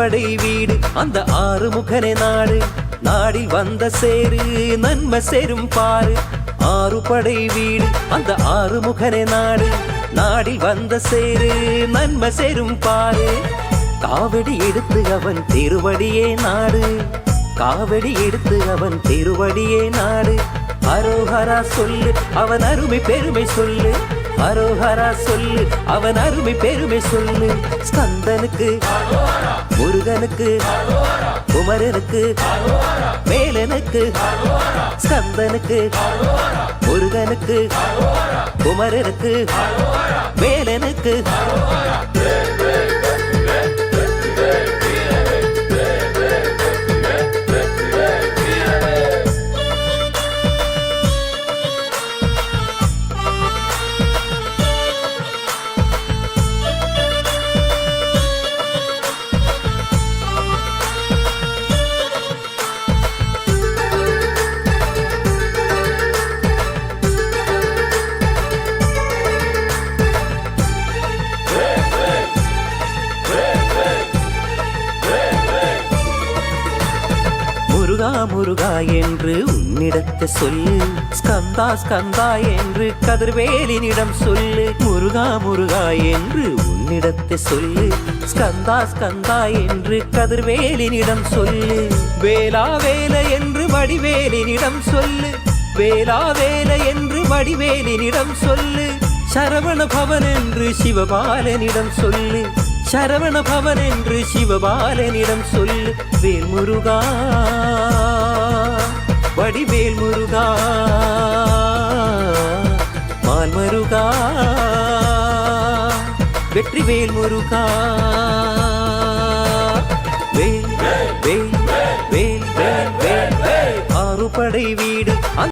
படை வீடு அந்த ஆறுமுகனே நாடு நாடில் வந்த சேரு நன்மை சேரும் பாரு. ஆறு படை வீடு அந்த ஆறுமுகனே நாடு நாடில் வந்த சேரு நன்மை சேரும் பாரு. காவடி எடுத்து அவன் திருவடியே நாடு காவடி எடுத்து அவன் திருவடியே நாடு. அரோஹரா சொல்லு அவன் அருமை பெருமை சொல்லு அரோஹரா சொல்லு அவன் அருமை பெருமை சொல்லு. ஸ்கந்தனுக்கு முருகனுக்கு குமரனுக்கு வேலனுக்கு ஸ்கந்தனுக்கு முருகனுக்கு குமரனுக்கு வேலனுக்கு. முருகா முருகா என்று உன்னிடத்தை சொல்லு ஸ்கந்தா ஸ்கந்தா என்று கதிர்வேலினிடம் சொல்லு. முருகா முருகா என்று உன்னிடத்தை சொல்லு ஸ்கந்தா ஸ்கந்தா என்று கதிர்வேலினிடம் சொல்லு. வேலா வேல என்று வடிவேலினிடம் சொல்லு வேலா வேல என்று வடிவேலினிடம் சொல்லு. சரவண பவன் என்று சிவபாலனிடம் சொல்லு சரவண பவன் என்று சிவபாலனிடம் சொல்லு. வேல் முருகா வடிவேல் முருகா மால் முருகா வெற்றி வேல் முருகா. வேல் வேல் வேல் வேல் வேல் ஆறு படை